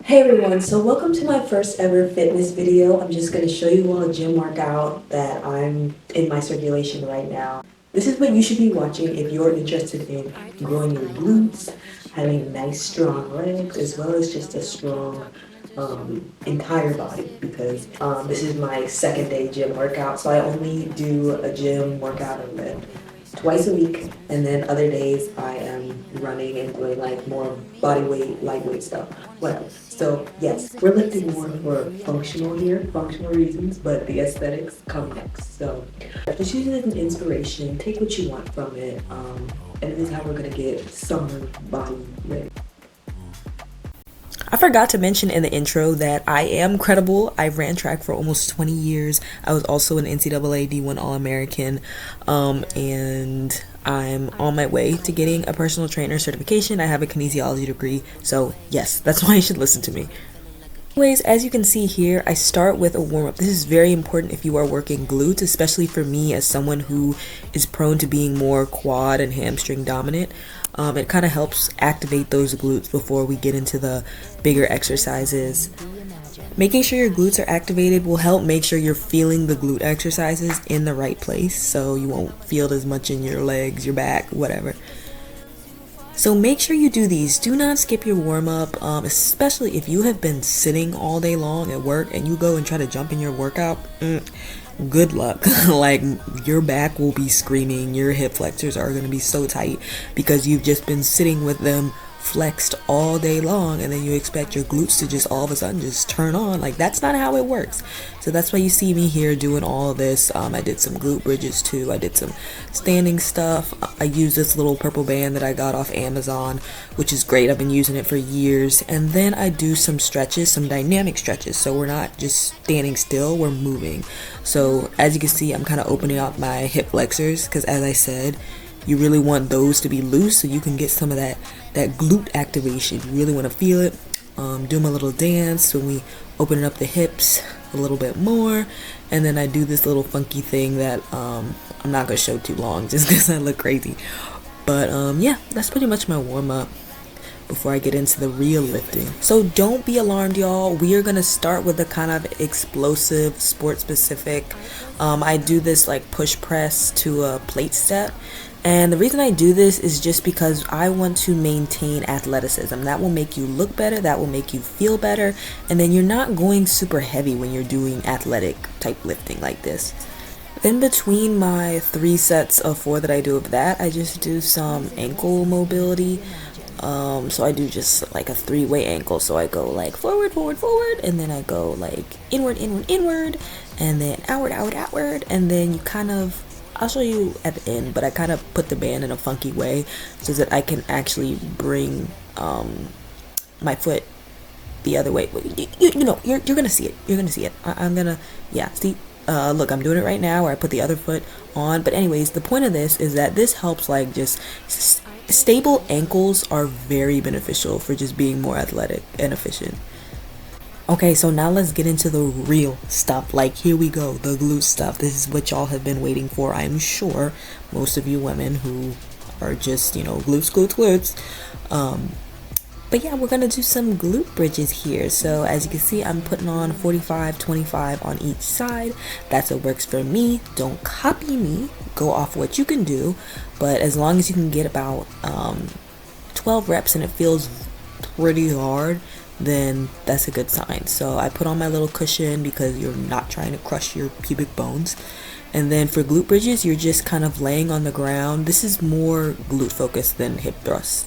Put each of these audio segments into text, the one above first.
Hey everyone, so welcome to my first ever fitness video. I'm just going to show you a gym workout that I'm in my circulation right now. This is what you should be watching if you're interested in growing your glutes, having nice strong legs, as well as just a strong entire body, because this is my second day gym workout. So I only do a gym workout and lift twice a week, and then other days I am running and doing like more body weight, lightweight stuff, whatever. So yes, we're lifting more for functional here, functional reasons, but the aesthetics come next. So just use it as an inspiration, take what you want from it, and this is how we're gonna get summer body ready. I forgot to mention in the intro that I am credible. I ran track for almost 20 years. I was also an NCAA D1 All-American, and I'm on my way to getting a personal trainer certification. I have a kinesiology degree, so yes, that's why you should listen to me. Anyways, as you can see here, I start with a warm-up. This is very important if you are working glutes, especially for me as someone who is prone to being more quad and hamstring dominant. It kind of helps activate those glutes before we get into the bigger exercises. Making sure your glutes are activated will help make sure you're feeling the glute exercises in the right place, so you won't feel it as much in your legs, your back, whatever. So make sure you do these. Do not skip your warm-up, especially if you have been sitting all day long at work and you go and try to jump in your workout. Good luck. Like, your back will be screaming, your hip flexors are going to be so tight because you've just been sitting with them flexed all day long, and then you expect your glutes to just all of a sudden just turn on. Like, that's not how it works. So that's why you see me here doing all of this. I did some glute bridges too. I did some standing stuff. I used this little purple band that I got off Amazon, which is great. I've been using it for years. And then I do some stretches, some dynamic stretches, so we're not just standing still, we're moving. So as you can see, I'm kind of opening up my hip flexors because, as I said, you really want those to be loose so you can get some of that glute activation. You really want to feel it. Do my little dance when we open up the hips a little bit more, and then I do this little funky thing that I'm not gonna show too long just because I look crazy. But yeah, that's pretty much my warm-up before I get into the real lifting. So don't be alarmed, y'all. We are gonna start with a kind of explosive, sport specific. I do this like push press to a plate step. And the reason I do this is just because I want to maintain athleticism. That will make you look better, that will make you feel better, and then you're not going super heavy when you're doing athletic type lifting like this. In between my 3 sets of 4 that I do of that, I just do some ankle mobility. So I do just like a 3-way ankle. So I go like forward, forward, forward, and then I go like inward, inward, inward, and then outward, outward, outward, and then you kind of, I'll show you at the end, but I kind of put the band in a funky way so that I can actually bring my foot the other way. You know, you're gonna see it. You're gonna see it. I'm gonna, yeah, see, look, I'm doing it right now where I put the other foot on. But anyways, the point of this is that this helps, like, just stable ankles are very beneficial for just being more athletic and efficient. Okay, so now let's get into the real stuff. Like, here we go, the glute stuff. This is what y'all have been waiting for, I'm sure. Most of you women who are just, you know, glutes, glutes, glutes. But yeah, we're gonna do some glute bridges here. So as you can see, I'm putting on 45, 25 on each side. That's what works for me. Don't copy me. Go off what you can do. But as long as you can get about 12 reps and it feels pretty hard, then that's a good sign. So I put on my little cushion because you're not trying to crush your pubic bones. And then for glute bridges, you're just kind of laying on the ground. This is more glute focused than hip thrusts.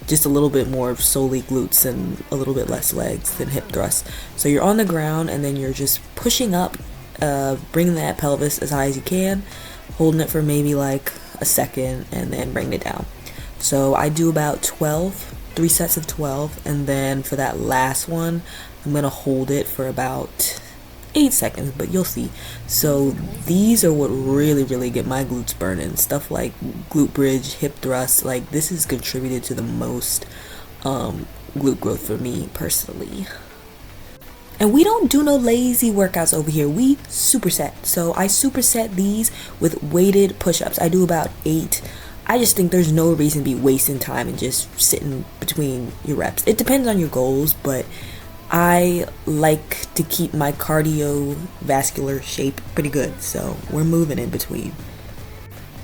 Just a little bit more solely glutes and a little bit less legs than hip thrusts. So you're on the ground and then you're just pushing up, bringing that pelvis as high as you can, holding it for maybe like a second, and then bringing it down. So I do about 3 sets of 12, and then for that last one, I'm gonna hold it for about 8 seconds, but you'll see. So these are what really get my glutes burning. Stuff like glute bridge, hip thrust, like this has contributed to the most glute growth for me personally. And we don't do no lazy workouts over here. We superset. So I superset these with weighted push-ups. I do about 8. I just think there's no reason to be wasting time and just sitting between your reps. It depends on your goals, but I like to keep my cardiovascular shape pretty good, so we're moving in between.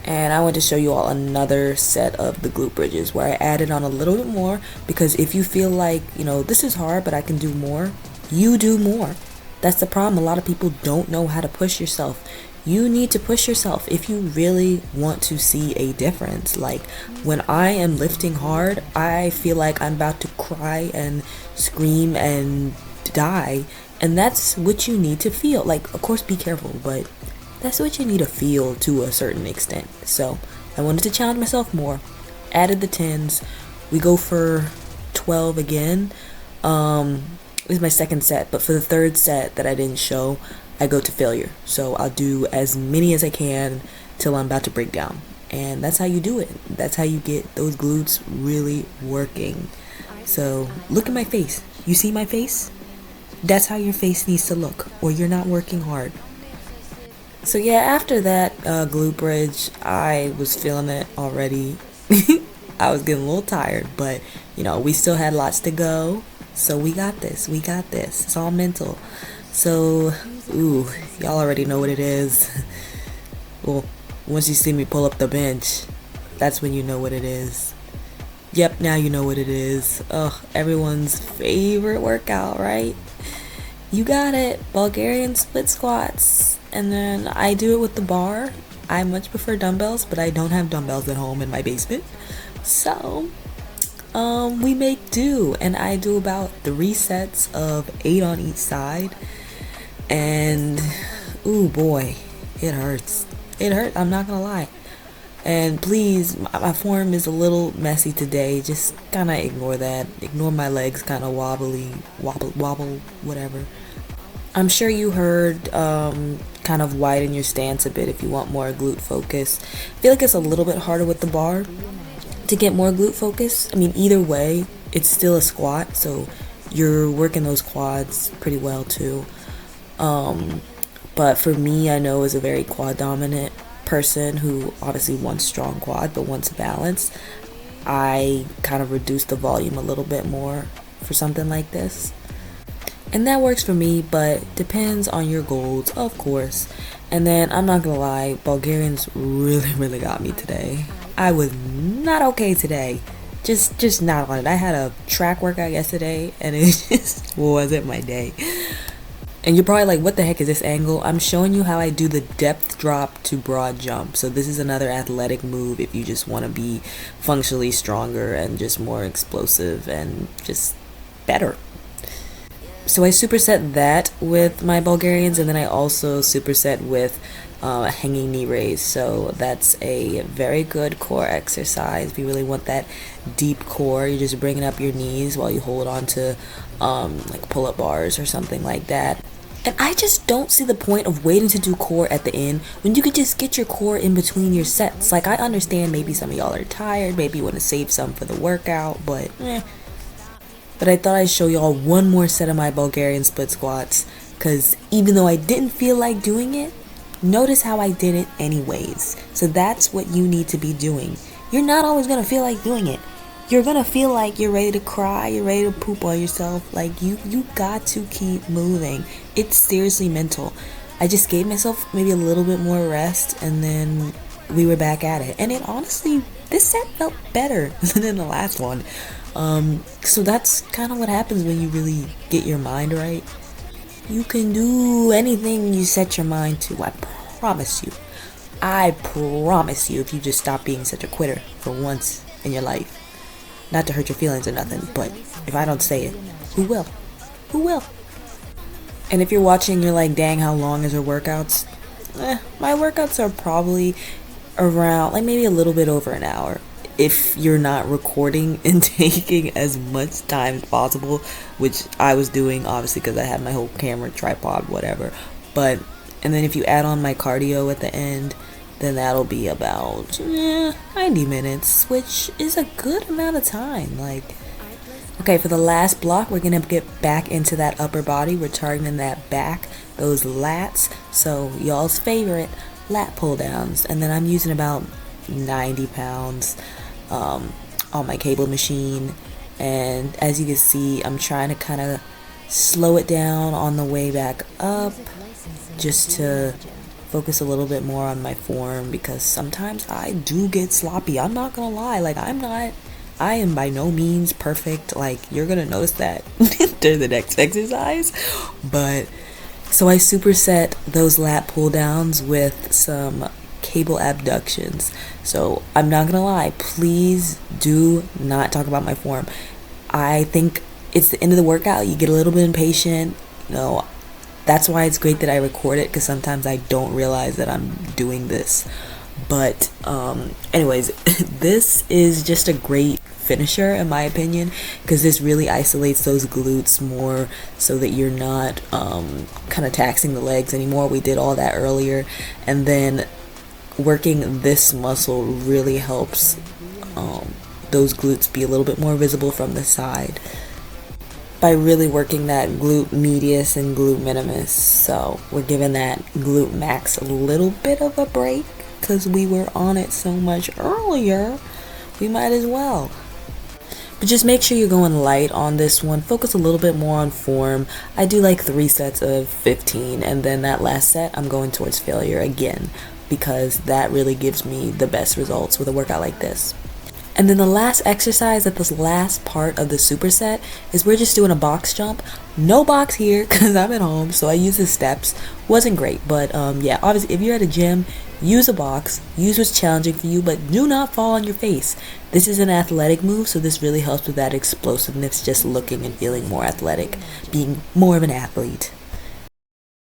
And I want to show you all another set of the glute bridges where I added on a little bit more, because if you feel like, this is hard but I can do more, you do more. That's the problem. A lot of people don't know how to push yourself. You need to push yourself if you really want to see a difference. Like when I am lifting hard, I feel like I'm about to cry and scream and die. And that's what you need to feel. Like, of course, be careful, but that's what you need to feel to a certain extent. So I wanted to challenge myself more. Added the 10s. We go for 12 again. This is my second set, but for the third set that I didn't show, I go to failure. So I'll do as many as I can till I'm about to break down. And that's how you do it. That's how you get those glutes really working. So look at my face. You see my face? That's how your face needs to look, or you're not working hard. So yeah, after that glute bridge, I was feeling it already. I was getting a little tired, but we still had lots to go. So we got this. It's all mental. So, y'all already know what it is. Well, once you see me pull up the bench, that's when you know what it is. Yep, now you know what it is. Everyone's favorite workout, right? You got it. Bulgarian split squats. And then I do it with the bar. I much prefer dumbbells, but I don't have dumbbells at home in my basement. So we make do, and I do about 3 sets of 8 on each side, and ooh boy, it hurts. I'm not gonna lie. And please, my form is a little messy today. Just kind of ignore that. Ignore my legs kind of wobble, whatever. I'm sure you heard kind of widen your stance a bit if you want more glute focus. I feel like it's a little bit harder with the bar to get more glute focus. I mean, either way, it's still a squat, so you're working those quads pretty well too. But for me, I know as a very quad dominant person who obviously wants strong quad but wants balance, I kind of reduce the volume a little bit more for something like this. And that works for me, but depends on your goals, of course. And then, I'm not gonna lie, Bulgarians really got me today. I was not okay today. Just not on it. I had a track workout yesterday, and it just wasn't my day. And you're probably like, what the heck is this angle? I'm showing you how I do the depth drop to broad jump. So this is another athletic move if you just want to be functionally stronger and just more explosive and just better. So I superset that with my Bulgarians, and then I also superset with a hanging knee raise. So that's a very good core exercise. If you really want that deep core, you're just bringing up your knees while you hold on to like pull-up bars or something like that. And I just don't see the point of waiting to do core at the end when you could just get your core in between your sets. Like, I understand maybe some of y'all are tired, maybe you want to save some for the workout, but But I thought I'd show y'all one more set of my Bulgarian split squats, because even though I didn't feel like doing it, notice how I did it anyways. So that's what you need to be doing. You're not always going to feel like doing it. You're going to feel like you're ready to cry, you're ready to poop on yourself. Like, you got to keep moving. It's seriously mental. I just gave myself maybe a little bit more rest, and then we were back at it. And it honestly, this set felt better than the last one. So that's kind of what happens when you really get your mind right. You can do anything you set your mind to, I promise you. I promise you, if you just stop being such a quitter for once in your life. Not to hurt your feelings or nothing, but if I don't say it, who will? Who will? And if you're watching, you're like, dang, how long is her workouts? My workouts are probably around, like, maybe a little bit over an hour. If you're not recording and taking as much time as possible, which I was doing, obviously, because I had my whole camera, tripod, whatever. And then if you add on my cardio at the end, then that'll be about 90 minutes, which is a good amount of time. Like, okay, for the last block, we're going to get back into that upper body. We're targeting that back, those lats. So y'all's favorite, lat pull downs. And then I'm using about 90 pounds on my cable machine. And as you can see, I'm trying to kind of slow it down on the way back up just to focus a little bit more on my form, because sometimes I do get sloppy. I'm not gonna lie, like I am by no means perfect. Like, you're gonna notice that during the next exercise. But so I superset those lat pull downs with some cable abductions. So I'm not gonna lie, please do not talk about my form. I think it's the end of the workout, you get a little bit impatient, you know. That's why it's great that I record it, because sometimes I don't realize that I'm doing this. But anyways, this is just a great finisher in my opinion, because this really isolates those glutes more so that you're not kind of taxing the legs anymore. We did all that earlier, and then working this muscle really helps those glutes be a little bit more visible from the side by really working that glute medius and glute minimus. So we're giving that glute max a little bit of a break because we were on it so much earlier. We might as well. But just make sure you're going light on this one. Focus a little bit more on form. I do like 3 sets of 15, and then that last set I'm going towards failure again, because that really gives me the best results with a workout like this. And then the last exercise at this last part of the superset is we're just doing a box jump. No box here because I'm at home, so I use the steps. Wasn't great, but yeah, obviously if you're at a gym, use a box. Use what's challenging for you, but do not fall on your face. This is an athletic move, so this really helps with that explosiveness, just looking and feeling more athletic, being more of an athlete.